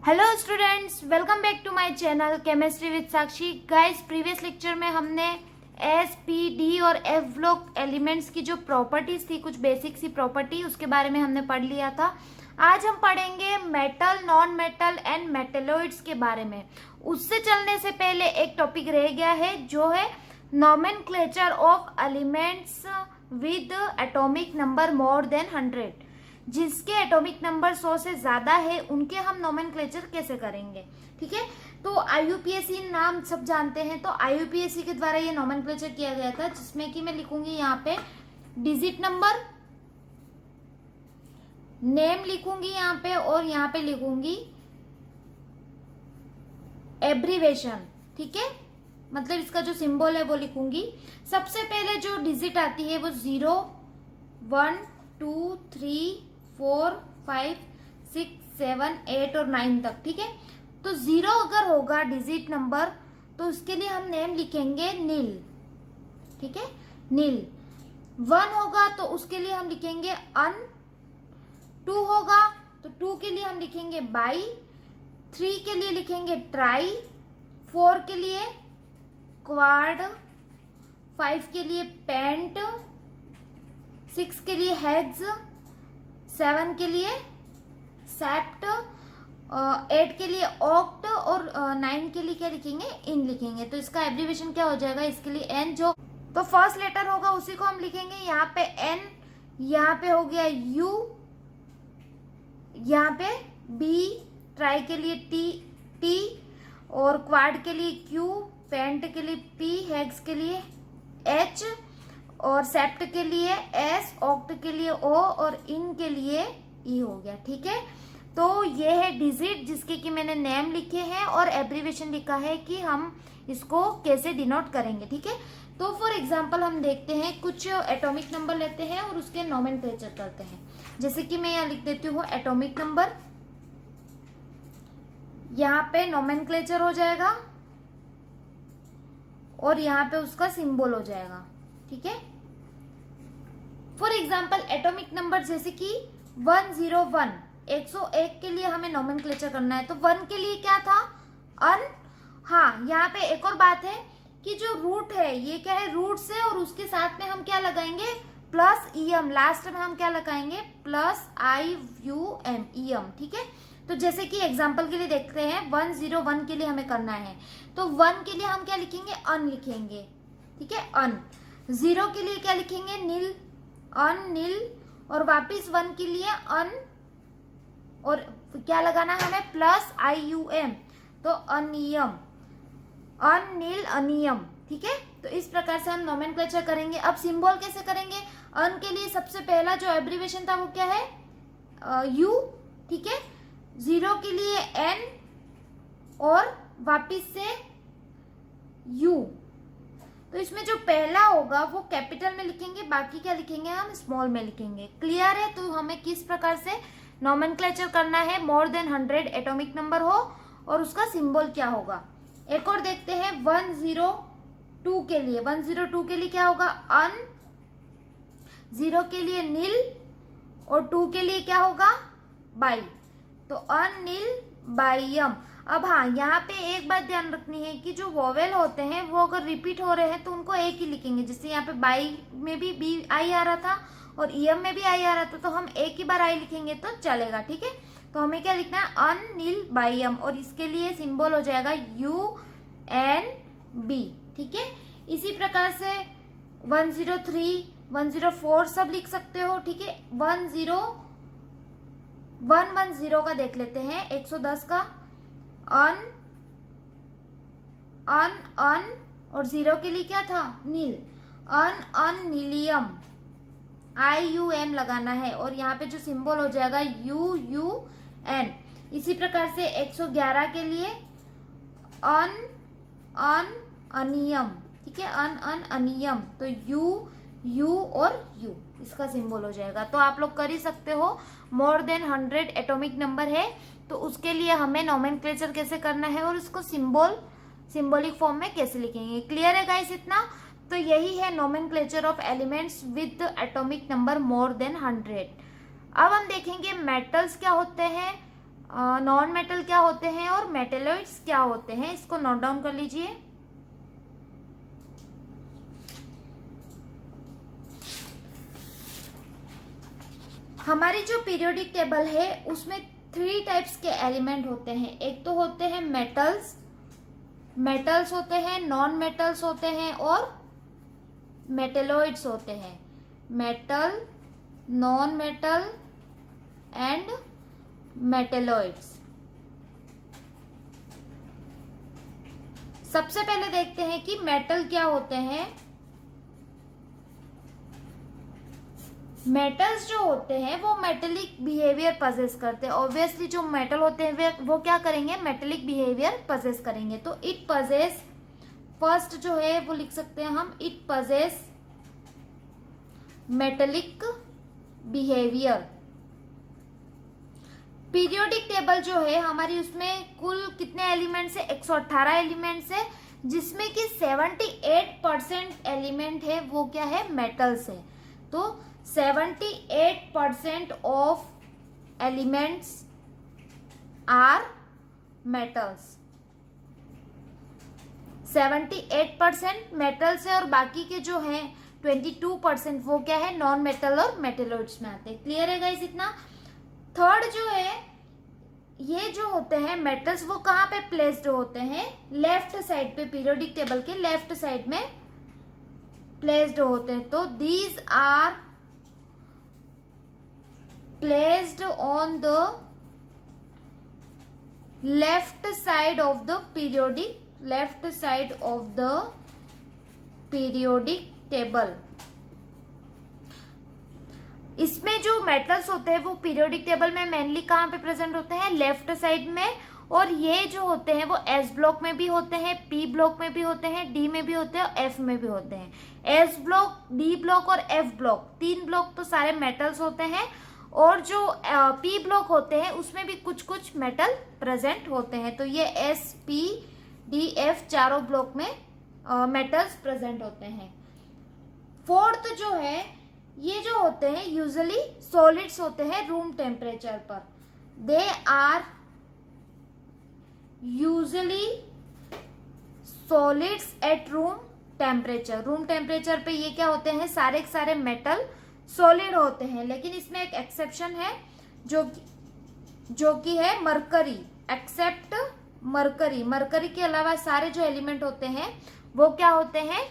Hello students, welcome back to my channel chemistry with Sakshi. Guys, previous lecture में हमने S, P, D और F block elements की जो properties थी, कुछ बेसिक सी प्रॉपर्टी, उसके बारे में हमने पढ़ लिया था। आज हम पढ़ेंगे metal, non metal and metalloids के बारे में। उससे चलने से पहले एक टॉपिक रह गया है, जो है nomenclature of elements with atomic number more than 100। जिसके एटॉमिक नंबर 100 से ज्यादा है, उनके हम नोमेनक्लेचर कैसे करेंगे। ठीक है, तो आईयूपीएसी नाम सब जानते हैं। तो आईयूपीएसी के द्वारा ये नोमेनक्लेचर किया गया था, जिसमें कि मैं लिखूंगी यहाँ पे डिजिट नंबर, नेम लिखूंगी यहाँ पे, और यहाँ पे लिखूंगी एब्रीवेशन। ठीक है, मतलब इसका जो सिंबल है वो लिखूंगी। सबसे पहले जो डिजिट आती है वो 0, 1, 2, 3, 4, 5, 6, 7, 8 और 9 तक। ठीक है, तो 0 अगर होगा डिजिट नंबर, तो उसके लिए हम नेम लिखेंगे नील। ठीक है, नील। 1 होगा तो उसके लिए हम लिखेंगे अन। 2 होगा तो 2 के लिए हम लिखेंगे बाई। 3 के लिए लिखेंगे ट्राई। 4 के लिए क्वाड। 5 के लिए पेंट। 6 के लिए हेड्स। 7 के लिए सेप्ट। 8 के लिए ऑक्ट, और 9 के लिए क्या लिखेंगे, इन लिखेंगे। तो इसका एब्रीवेशन क्या हो जाएगा, इसके लिए एन। जो तो फर्स्ट लेटर होगा उसी को हम लिखेंगे यहाँ पे एन, यहाँ पे हो गया यू, यहाँ पे बी, ट्राई के लिए टी, और क्वाड के लिए क्यू, पेंट के लिए पी, हेग्स के लिए एच, और सेप्ट के लिए एस, ऑक्ट के लिए ओ, और इन के लिए ई हो गया। ठीक है, तो ये है डिजिट, जिसके कि मैंने नेम लिखे हैं और एब्रीवेशन लिखा है कि हम इसको कैसे डिनोट करेंगे। ठीक है, तो फॉर एग्जांपल हम देखते हैं, कुछ एटॉमिक नंबर लेते हैं और उसके नोमेनक्लेचर करते हैं। जैसे कि मैं यहाँ लिख देती हूँ एटॉमिक नंबर, यहाँ पे नोमेनक्लेचर हो जाएगा और यहाँ पे उसका सिंबल हो जाएगा। ठीक है, फॉर एग्जाम्पल एटॉमिक नंबर जैसे कि 101, 101 के लिए हमें नोमेनक्लेचर करना है। तो 1 के लिए क्या था, अन। हाँ, यहाँ पे एक और बात है कि जो रूट है, ये क्या है, रूट से, और उसके साथ में हम क्या लगाएंगे, प्लस ईएम। लास्ट में हम क्या लगाएंगे, प्लस IUM, ईएम। ठीक है, तो जैसे कि एग्जाम्पल के लिए देखते हैं, 101 के लिए हमें करना है, तो 1 के लिए हम क्या लिखेंगे, अन लिखेंगे। ठीक है, अन। 0 के लिए क्या लिखेंगे, नील, अन नील, और वापिस 1 के लिए अन, और क्या लगाना है हमें, प्लस IUM, तो अनियम, अन नील अनियम। ठीक है, तो इस प्रकार से हम नोमेनक्लेचर करेंगे। अब सिंबल कैसे करेंगे, अन के लिए सबसे पहला जो एब्रीवेशन था वो क्या है, U। ठीक है, 0 के लिए N, और वापिस से U। तो इसमें जो पहला होगा वो कैपिटल में लिखेंगे, बाकी क्या लिखेंगे, हम स्मॉल में लिखेंगे। क्लियर है, तो हमें किस प्रकार से नोमेनक्लेचर करना है, मोर देन 100 एटॉमिक नंबर हो और उसका सिंबल क्या होगा। एक और देखते हैं 102 के लिए। 102 के लिए क्या होगा, अन। 0 के लिए नील, और 2 के लिए क्या होगा, बाई। तो अन नील बाइयम। अब हाँ, यहाँ पे एक बात ध्यान रखनी है कि जो वोवेल होते हैं वो अगर रिपीट हो रहे हैं तो उनको एक ही लिखेंगे। जैसे यहाँ पे बाई में भी बी आई आ रहा था और ईएम में भी आई आ रहा था, तो हम एक ही बार आई लिखेंगे तो चलेगा। ठीक है, तो हमें क्या लिखना है, अन नील बाइयम, और इसके लिए सिंबल हो जाएगा UNB। ठीक है, इसी प्रकार से 103, 104 सब लिख सकते हो। ठीक है, 110 का देख लेते हैं, 110 का अन, अन, अन, और 0 के लिए क्या था, नील, अन, अन नीलियम, IUM लगाना है, और यहाँ पे जो सिंबल हो जाएगा UUN। इसी प्रकार से 111 के लिए अन, अन, अनियम। ठीक है, अन, अन, अनियम, तो U और U, इसका सिंबल हो जाएगा। तो आप लोग कर ही सकते हो, मोर देन 100 एटॉमिक नंबर है, तो उसके लिए हमें नोमेनक्लेचर कैसे करना है और उसको सिंबॉलिक फॉर्म में कैसे लिखेंगे। क्लियर है गाइस इतना। तो यही है nomenclature of elements with atomic number more than 100। अब हम देखेंगे मेटल्स क्या होते हैं, नॉन मेटल क्या होते हैं और मेटेलॉइड्स क्या होते हैं, इसको नोट डाउन कर लीजिए। हमारी जो पीरियोडिक टेबल है उसमें 3 टाइप्स के एलिमेंट होते हैं। एक तो होते हैं मेटल्स, मेटल्स होते हैं, नॉन मेटल्स होते हैं और मेटेलॉइड्स होते हैं। Metal, non metal and metalloids. सबसे पहले देखते हैं कि मेटल क्या होते हैं। मेटल्स जो होते हैं वो मेटेलिक बिहेवियर पजेस करते हैं। ऑब्वियसली जो मेटल होते हैं वो क्या करेंगे, मेटेलिक बिहेवियर पजेस करेंगे। तो इट पजेस, फर्स्ट जो है वो लिख सकते हैं हम, it possess metallic behaviour. Periodic table जो है हमारी, उसमें कुल कितने एलिमेंट्स है, 118 एलिमेंट्स है, जिसमें कि 78% एलिमेंट है वो क्या है, मेटल्स है। तो 78% of elements are metals. 78% metals है और बाकी के जो है 22% वो क्या है, नॉन मेटल और मेटेलॉइड्स में आते हैं। क्लियर है गाइस इतना। थर्ड जो है, ये जो होते हैं मेटल्स वो कहाँ पे प्लेस्ड होते हैं, लेफ्ट साइड पे, पीरियोडिक टेबल के लेफ्ट साइड में प्लेस्ड होते हैं। तो these are placed on the left side of the periodic, left side of the periodic table. इसमें जो मेटल्स होते हैं वो पीरियोडिक टेबल में मेनली कहाँ पे प्रेजेंट होते हैं, लेफ्ट साइड में। और ये जो होते हैं वो एस ब्लॉक में भी होते हैं, पी ब्लॉक में भी होते हैं, डी में भी होते हैं और एफ में भी होते हैं। एस ब्लॉक, डी ब्लॉक और एफ ब्लॉक, 3 ब्लॉक तो सारे मेटल्स होते हैं। और जो पी ब्लॉक होते हैं उसमें भी कुछ कुछ मेटल प्रेजेंट होते हैं। तो ये एस, पी, डी, एफ चारों ब्लॉक में मेटल्स प्रेजेंट होते हैं। फोर्थ जो है, ये जो होते हैं यूजुअली सॉलिड्स होते हैं रूम टेम्परेचर पर। They are usually solids at room temperature. Room temperature पे ये क्या होते हैं, सारे के सारे मेटल सॉलिड होते हैं। लेकिन इसमें एक एक्सेप्शन है जो कि है मरकरी, एक्सेप्ट मरकरी। मरकरी के अलावा सारे जो एलिमेंट होते हैं वो क्या होते हैं,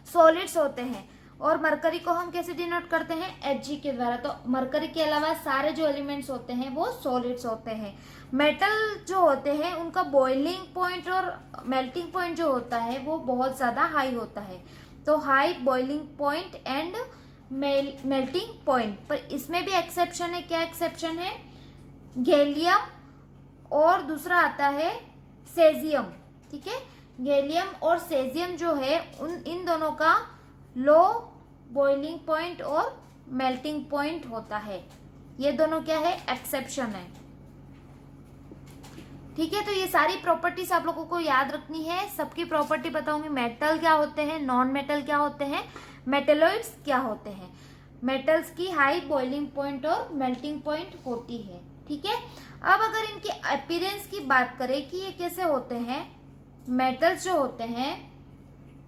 सॉलिड्स होते हैं। और मरकरी को हम कैसे डिनोट करते हैं, Hg के द्वारा। तो मरकरी के अलावा सारे जो एलिमेंट्स होते हैं वो सॉलिड्स होते हैं। मेटल जो होते हैं उनका बॉइलिंग पॉइंट और मेल्टिंग पॉइंट जो होता है वो बहुत ज्यादा हाई होता है। तो high boiling point and melting point. पर इसमें भी एक्सेप्शन है। क्या एक्सेप्शन है, गैलियम और दूसरा आता है सेजियम। ठीक है, गैलियम और सेजियम जो है इन दोनों का लो बॉइलिंग पॉइंट और मेल्टिंग पॉइंट होता है। ये दोनों क्या है, एक्सेप्शन है। ठीक है, तो ये सारी प्रॉपर्टीज आप लोगों को याद रखनी है। सबकी प्रॉपर्टी बताऊंगी, मेटल क्या होते हैं, नॉन मेटल क्या होते हैं, मेटेलॉइड्स क्या होते हैं। मेटल्स की हाई बॉइलिंग पॉइंट और मेल्टिंग पॉइंट होती है। ठीक है, अब अगर इनकी अपीयरेंस की बात करें कि ये कैसे होते हैं, मेटल्स जो होते हैं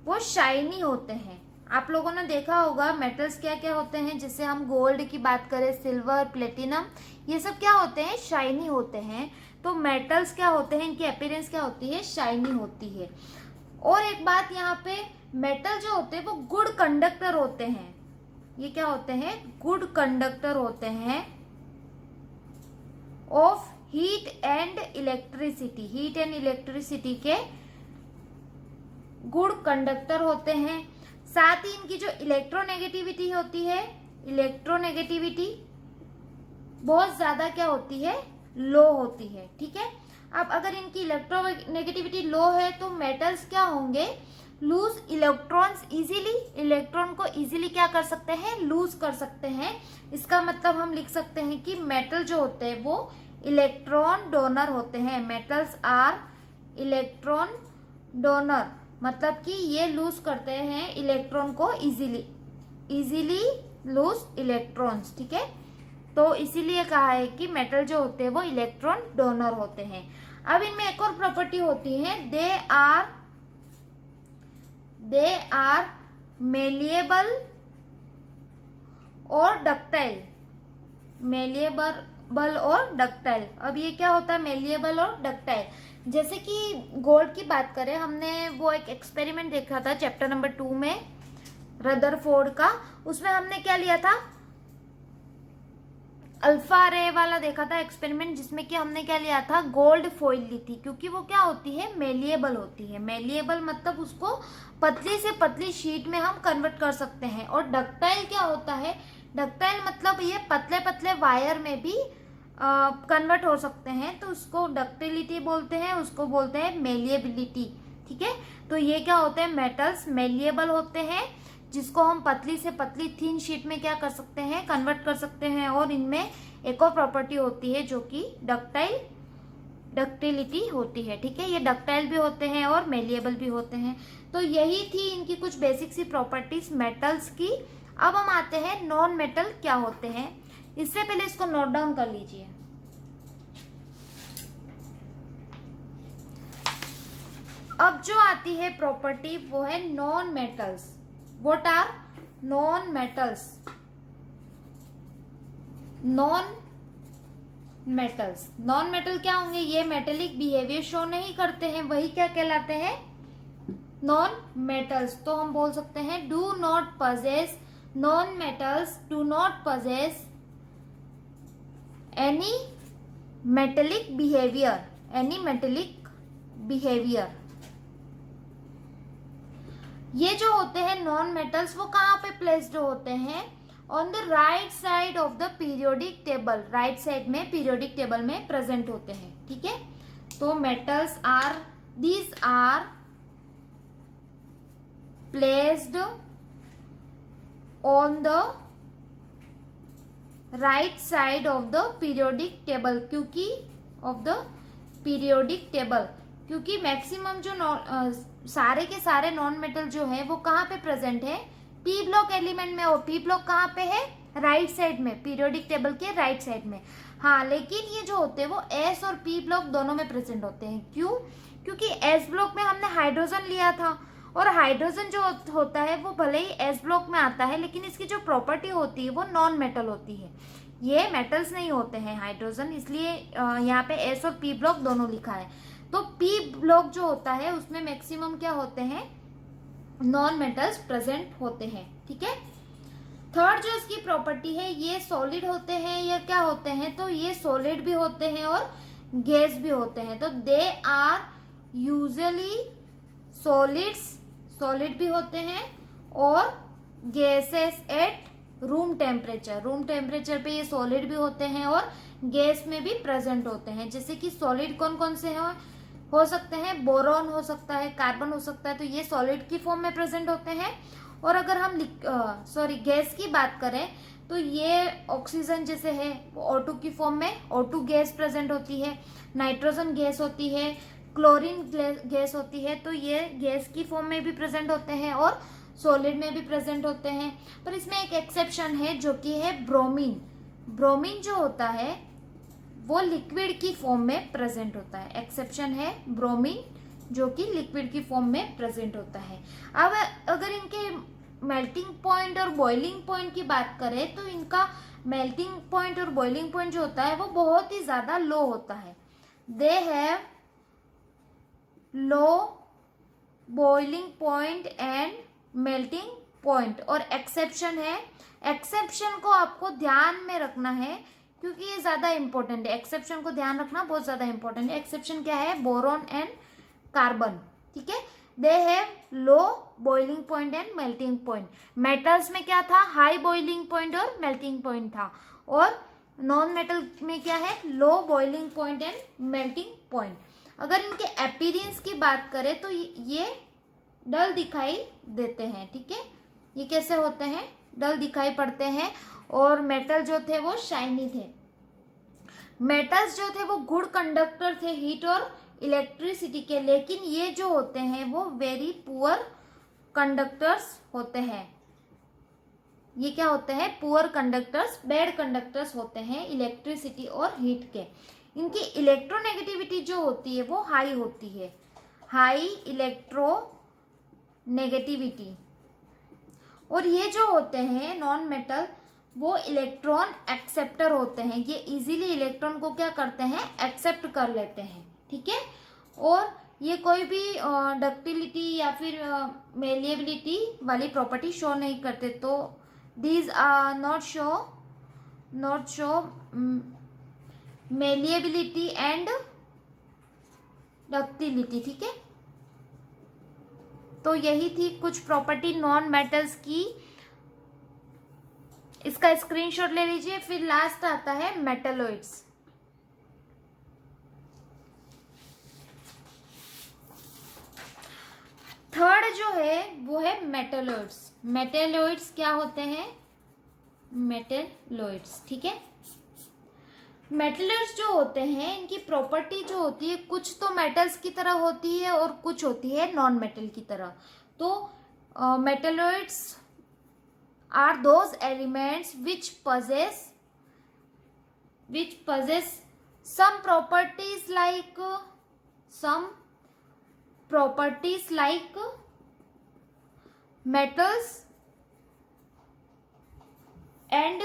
वो शाइनी होते हैं। आप लोगों ने देखा होगा मेटल्स क्या क्या होते हैं, जैसे हम गोल्ड की बात करें, सिल्वर, प्लेटिनम, ये सब क्या होते हैं, शाइनी होते हैं। तो मेटल्स क्या होते हैं, इनकी अपीयरेंस क्या होती है, शाइनी होती है। और एक बात यहाँ पे, मेटल जो होते हैं वो गुड कंडक्टर होते हैं। ये क्या होते हैं, गुड कंडक्टर होते हैं of heat and electricity. Heat and electricity के गुड कंडक्टर होते हैं। साथ ही इनकी जो इलेक्ट्रोनेगेटिविटी होती है, इलेक्ट्रोनेगेटिविटी बहुत ज्यादा क्या होती है, लो होती है। ठीक है, अब अगर इनकी इलेक्ट्रोनेगेटिविटी लो है तो मेटल्स क्या होंगे, लूज इलेक्ट्रॉन्स इजीली, इलेक्ट्रॉन को इजीली क्या कर सकते हैं, लूज कर सकते हैं। इसका मतलब हम लिख सकते हैं कि मेटल जो होते हैं वो इलेक्ट्रॉन डोनर होते हैं। मेटल्स आर इलेक्ट्रॉन डोनर, मतलब कि ये लूज करते हैं इलेक्ट्रॉन को इजीली लूज इलेक्ट्रॉन्स। ठीक है, तो इसीलिए कहा है कि मेटल जो होते हैं वो इलेक्ट्रॉन डोनर होते हैं। अब इनमें एक और प्रॉपर्टी होती है, दे आर मेलिएबल और डक्टाइल। मेलिएबल और डक्टाइल, अब ये क्या होता है मेलिएबल और डक्टाइल? जैसे कि गोल्ड की बात करें, हमने वो एक एक्सपेरिमेंट देखा था चैप्टर नंबर 2 में रदरफोर्ड का। उसमें हमने क्या लिया था, अल्फा रे वाला देखा था एक्सपेरिमेंट, जिसमें कि हमने क्या लिया था, गोल्ड फॉइल ली थी, क्योंकि वो क्या होती है मेलिएबल होती है। मेलिएबल मतलब उसको पतली से पतली शीट में हम कन्वर्ट कर सकते हैं। और डक्टाइल क्या होता है, डक्टाइल मतलब ये पतले पतले वायर में भी कन्वर्ट हो सकते हैं, तो उसको डक्टिलिटी बोलते हैं, उसको बोलते हैं मेलिएबिलिटी। ठीक है, तो ये क्या होते हैं, मेटल्स मेलिएबल होते हैं, जिसको हम पतली से पतली थिन शीट में क्या कर सकते हैं, कन्वर्ट कर सकते हैं। और इनमें एक और प्रॉपर्टी होती है जो कि डक्टिलिटी होती है। ठीक है, ये डक्टाइल भी होते हैं और मेलिएबल भी होते हैं। तो यही थी इनकी कुछ बेसिक सी प्रॉपर्टीज मेटल्स की। अब हम आते हैं नॉन मेटल क्या होते हैं। इससे पहले इसको नोट डाउन कर लीजिए। अब जो आती है प्रॉपर्टी वो है non metals. What are non metals? Non metal क्या होंगे, ये मेटेलिक बिहेवियर शो नहीं करते हैं, वही क्या कहलाते हैं, नॉन मेटल्स। तो हम बोल सकते हैं do not possess, non metals do not possess any metallic behaviour. ये जो होते हैं नॉन मेटल्स वो कहाँ पे प्लेस्ड होते हैं, on the right side of the periodic table, right side में पीरियोडिक टेबल में प्रेजेंट होते हैं। ठीक है, तो metals these are placed on the right side of the periodic table, क्योंकि मैक्सिमम जो सारे के सारे नॉन मेटल जो है वो कहाँ पे प्रेजेंट है, पी ब्लॉक एलिमेंट में। और पी ब्लॉक कहाँ पे है, राइट साइड में, पीरियोडिक टेबल के राइट साइड में। हाँ, लेकिन ये जो होते हैं वो एस और पी ब्लॉक दोनों में प्रेजेंट होते हैं। क्यों? क्योंकि एस ब्लॉक में हमने हाइड्रोजन लिया था, और हाइड्रोजन जो होता है वो भले ही एस ब्लॉक में आता है, लेकिन इसकी जो प्रॉपर्टी होती है वो नॉन मेटल होती है। ये मेटल्स नहीं होते हैं हाइड्रोजन, इसलिए यहाँ पे एस और पी ब्लॉक दोनों लिखा है। तो पी ब्लॉक जो होता है उसमें मैक्सिमम क्या होते हैं, नॉन मेटल्स प्रेजेंट होते हैं। ठीक है, थर्ड जो इसकी प्रॉपर्टी है, ये सॉलिड होते हैं या क्या होते हैं, तो ये सॉलिड भी होते हैं और गैस भी होते हैं। तो दे आर यूजुअली सॉलिड भी होते हैं और गैसेस एट रूम टेम्परेचर पे ये सॉलिड भी होते हैं और गैस में भी प्रेजेंट होते हैं। जैसे कि सॉलिड कौन कौन से हो सकते हैं, बोरॉन हो सकता है, कार्बन हो सकता है, तो ये सॉलिड की फॉर्म में प्रेजेंट होते हैं। और अगर हम गैस की बात करें तो ये ऑक्सीजन जैसे है वो O2 की फॉर्म में O2 गैस प्रेजेंट होती है, नाइट्रोजन गैस होती है, क्लोरीन गैस होती है, तो ये गैस की फॉर्म में भी प्रेजेंट होते हैं और सॉलिड में भी प्रेजेंट होते हैं। पर इसमें एक एक्सेप्शन है जो कि है ब्रोमीन जो होता है वो लिक्विड की फॉर्म में प्रेजेंट होता है। एक्सेप्शन है ब्रोमीन जो कि लिक्विड की फॉर्म में प्रेजेंट होता है। अब अगर इनके मेल्टिंग पॉइंट और बॉइलिंग पॉइंट की बात करें तो इनका मेल्टिंग पॉइंट और बॉइलिंग पॉइंट जो होता है वो बहुत ही ज्यादा लो होता है। They have low boiling point and melting point. और एक्सेप्शन है, एक्सेप्शन को आपको ध्यान में रखना है क्योंकि ये ज्यादा इंपॉर्टेंट है। एक्सेप्शन को ध्यान रखना बहुत ज्यादा इंपॉर्टेंट है। एक्सेप्शन क्या है, बोरॉन एंड कार्बन। ठीक है, they have low boiling point and melting point. Metals में क्या था, हाई बॉइलिंग पॉइंट और मेल्टिंग पॉइंट था, और नॉन मेटल में क्या है, low boiling point and melting point. अगर इनके अपीयरेंस की बात करें तो ये डल दिखाई देते हैं। ठीक है, ये कैसे होते हैं, डल दिखाई पड़ते हैं। और मेटल जो थे वो शाइनी थे। मेटल्स जो थे वो गुड कंडक्टर थे हीट और इलेक्ट्रिसिटी के, लेकिन ये जो होते हैं वो वेरी पुअर कंडक्टर्स होते हैं। ये क्या होते हैं, पुअर कंडक्टर्स, बैड कंडक्टर्स होते हैं इलेक्ट्रिसिटी और हीट के। इनकी इलेक्ट्रोनेगेटिविटी जो होती है वो हाई होती है, हाई इलेक्ट्रोनेगेटिविटी। और ये जो होते हैं नॉन मेटल, वो इलेक्ट्रॉन एक्सेप्टर होते हैं, ये इजीली इलेक्ट्रॉन को क्या करते हैं, एक्सेप्ट कर लेते हैं, ठीक है। और ये कोई भी डक्टिलिटी या फिर मेलिएबिलिटी वाली प्रॉपर्टी शो नहीं करते, तो these are not show malleability and ductility, ठीक है। तो यही थी कुछ प्रॉपर्टी नॉन मेटल्स की, इसका स्क्रीनशॉट ले लीजिए। फिर लास्ट आता है मेटलॉइड्स। थर्ड जो है वो है मेटलॉइड्स। मेटलॉइड्स क्या होते हैं, मेटलॉइड्स, ठीक है। मेटलॉइड्स जो होते हैं इनकी प्रॉपर्टी जो होती है, कुछ तो मेटल्स की तरह होती है और कुछ होती है नॉन मेटल की तरह। तो metalloids are those elements which possess some properties like metals and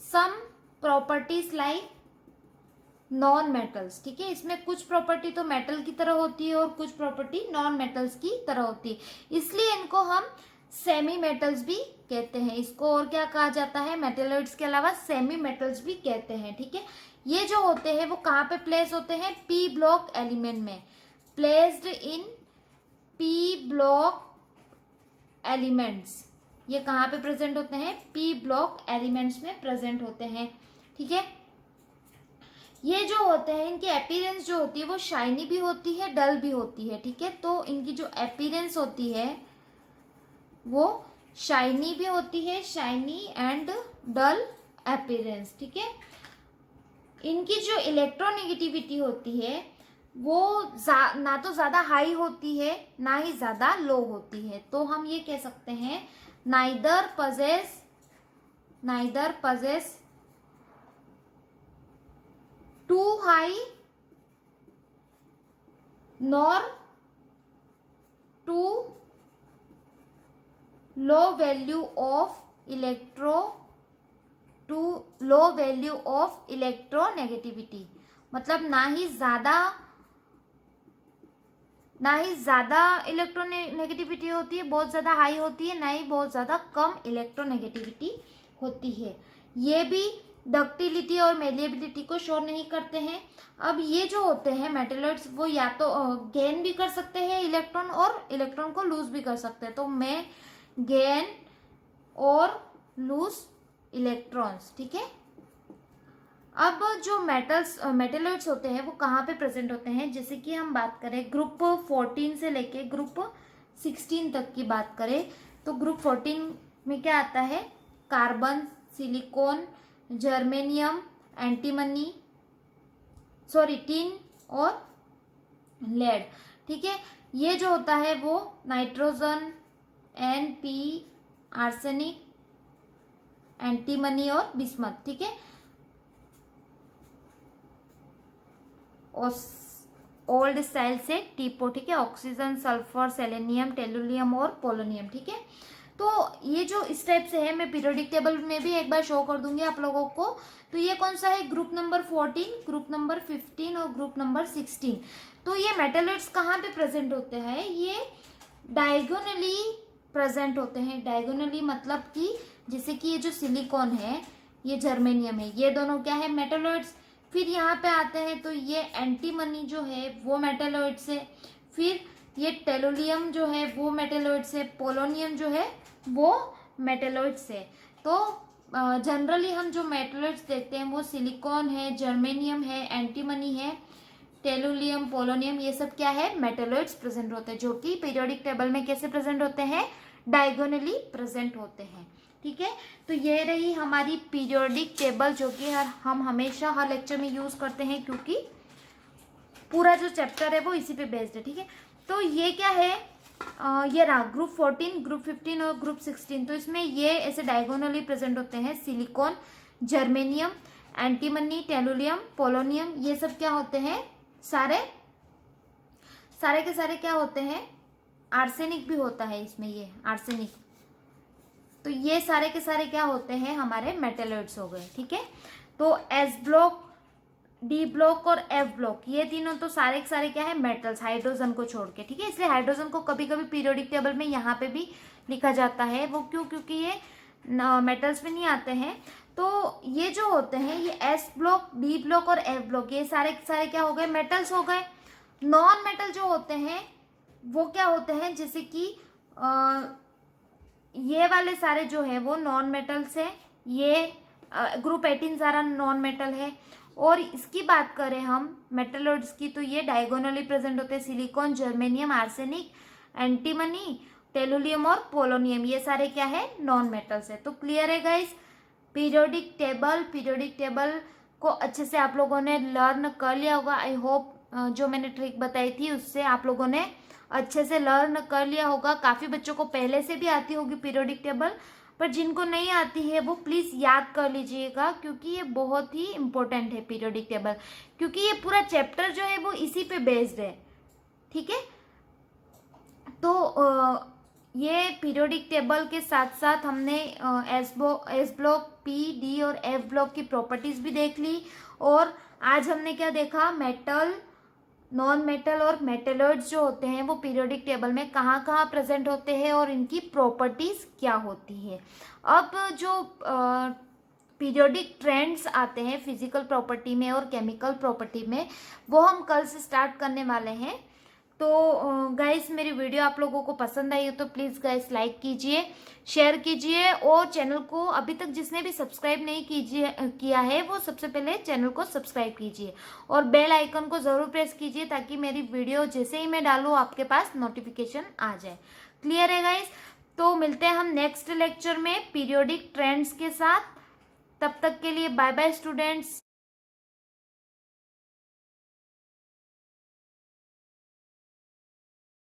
some properties like non metals, ठीक है। इसमें कुछ प्रॉपर्टी तो मेटल की तरह होती है और कुछ प्रॉपर्टी नॉन मेटल्स की तरह होती है, इसलिए इनको हम सेमी मेटल्स भी कहते हैं। इसको और क्या कहा जाता है, मेटलॉइड्स के अलावा सेमी मेटल्स भी कहते हैं, ठीक है। ये जो होते हैं वो कहाँ पे प्लेस होते हैं, पी ब्लॉक एलिमेंट में, placed in P block elements. ये कहाँ पे प्रेजेंट होते हैं, पी ब्लॉक एलिमेंट्स में प्रेजेंट होते हैं, ठीक है। ये जो होते हैं इनकी अपीयरेंस जो होती है वो शाइनी भी होती है, डल भी होती है, ठीक है। तो इनकी जो अपीयरेंस होती है वो शाइनी भी होती है, शाइनी एंड डल अपीयरेंस, ठीक है। इनकी जो इलेक्ट्रोनेगेटिविटी होती है वो ना तो ज्यादा हाई होती है ना ही ज्यादा लो होती है, तो हम ये कह सकते हैं neither possess too high nor too low value of electronegativity. मतलब ना ही ज्यादा इलेक्ट्रोनेगेटिविटी होती है, बहुत ज्यादा हाई होती है, ना ही बहुत ज्यादा कम इलेक्ट्रोनेगेटिविटी होती है। ये भी डक्टिलिटी और मेलिएबिलिटी को शो नहीं करते हैं। अब ये जो होते हैं मेटलॉइड्स वो या तो गेन भी कर सकते हैं इलेक्ट्रॉन और इलेक्ट्रॉन को लूज भी कर सकते हैं, तो मैं गेन और लूज इलेक्ट्रॉन्स, ठीक है। अब जो मेटलॉइड्स होते हैं वो कहाँ पे प्रेजेंट होते हैं, जैसे कि हम बात करें ग्रुप 14 से लेके ग्रुप 16 तक की बात करें, तो ग्रुप 14 में क्या आता है, carbon, silicon, germanium, antimony, tin और लेड, ठीक है। ये जो होता है वो नाइट्रोजन, NP, आर्सेनिक, एंटीमनी और बिस्मथ, ठीक है। ओल्ड स्टाइल से टीपो, ठीक है। ऑक्सीजन, सल्फर, सेलेनियम, टेलुरियम और पोलोनियम, ठीक है। तो ये जो इस टाइप से है, मैं पीरियोडिक टेबल में भी एक बार शो कर दूंगी आप लोगों को। तो ये कौन सा है, ग्रुप नंबर 14, ग्रुप नंबर 15 और ग्रुप नंबर 16। तो ये मेटलॉइड्स कहाँ पे प्रेजेंट होते हैं, ये डायगोनली प्रेजेंट होते हैं। डायगोनली मतलब कि जैसे कि ये जो सिलिकॉन है, ये जर्मेनियम है, ये दोनों क्या है, मेटलॉइड्स। फिर यहाँ पे आते हैं तो ये एंटीमनी जो है वो मेटलॉइड्स है। फिर ये टेलुरियम जो है वो मेटलॉइड्स है, पोलोनियम जो है वो मेटलॉइड्स है। तो जनरली हम जो मेटलॉइड्स देखते हैं वो सिलिकॉन है, जर्मेनियम है, एंटीमनी है, टेलुरियम, पोलोनियम, ये सब क्या है, मेटलॉइड्स प्रेजेंट होते हैं, जो कि पीरियोडिक टेबल में कैसे प्रेजेंट होते हैं, डायगोनली प्रेजेंट होते हैं, ठीक है। तो ये रही हमारी पीरियोडिक टेबल, जो कि हम हमेशा हर लेक्चर में यूज करते हैं, क्योंकि पूरा जो चैप्टर है वो इसी पे बेस्ड है, ठीक है। तो ये क्या है, ये रहा ग्रुप 14, ग्रुप 15 और ग्रुप 16। तो इसमें ये ऐसे डायगोनली प्रेजेंट होते हैं, silicon, germanium, antimony, tellurium, polonium, ये सब क्या होते हैं, सारे सारे के सारे क्या होते हैं, आर्सेनिक भी होता है इसमें, ये आर्सेनिक। तो ये सारे के सारे क्या होते हैं, हमारे मेटेलॉइड्स हो गए। ठीक है, तो एस ब्लॉक, डी ब्लॉक और एफ ब्लॉक, ये तीनों तो सारे के सारे क्या है, मेटल्स, हाइड्रोजन को छोड़ के। ठीक है, इसलिए हाइड्रोजन को कभी कभी पीरियोडिक टेबल में यहाँ पे भी लिखा जाता है। वो क्यों, क्योंकि ये मेटल्स में नहीं आते हैं। तो ये जो होते हैं, ये एस ब्लॉक, डी ब्लॉक और एफ ब्लॉक, ये सारे के सारे क्या हो गए, मेटल्स हो गए। नॉन मेटल जो होते हैं वो क्या होते हैं, जैसे कि ये वाले सारे जो है वो नॉन मेटल्स है। ये ग्रुप 18 सारा नॉन मेटल है। और इसकी बात करें हम मेटलॉइड्स की, तो ये डायगोनली प्रेजेंट होते हैं, silicon, germanium, arsenic, antimony, tellurium और पोलोनियम, ये सारे क्या है, नॉन मेटल्स है। तो क्लियर है गाइस, पीरियोडिक टेबल को अच्छे से आप लोगों ने लर्न कर लिया होगा। आई होप जो मैंने ट्रिक बताई थी उससे आप लोगों ने अच्छे से लर्न कर लिया होगा। काफी बच्चों को पहले से भी आती होगी पीरियोडिक टेबल, पर जिनको नहीं आती है वो प्लीज याद कर लीजिएगा, क्योंकि ये बहुत ही इंपॉर्टेंट है पीरियोडिक टेबल, क्योंकि ये पूरा चैप्टर जो है वो इसी पे बेस्ड है। ठीक है, तो ये पीरियोडिक टेबल के साथ साथ हमने एस ब्लॉक, पी, डी और एफ ब्लॉक की प्रॉपर्टीज भी देख ली। और आज हमने क्या देखा, मेटल, नॉन मेटल और मेटलॉइड्स जो होते हैं वो पीरियोडिक टेबल में कहाँ कहाँ प्रेजेंट होते हैं और इनकी प्रॉपर्टीज क्या होती है। अब जो पीरियोडिक ट्रेंड्स आते हैं फिजिकल प्रॉपर्टी में और केमिकल प्रॉपर्टी में, वो हम कल से स्टार्ट करने वाले हैं। तो गाइस मेरी वीडियो आप लोगों को पसंद आई हो तो प्लीज़ गाइस लाइक कीजिए, शेयर कीजिए, और चैनल को अभी तक जिसने भी सब्सक्राइब नहीं किया है वो सबसे पहले चैनल को सब्सक्राइब कीजिए और बेल आइकन को ज़रूर प्रेस कीजिए, ताकि मेरी वीडियो जैसे ही मैं डालूँ आपके पास नोटिफिकेशन आ जाए। क्लियर है गाइस, तो मिलते हैं हम नेक्स्ट लेक्चर में पीरियोडिक ट्रेंड्स के साथ। तब तक के लिए बाय बाय स्टूडेंट्स।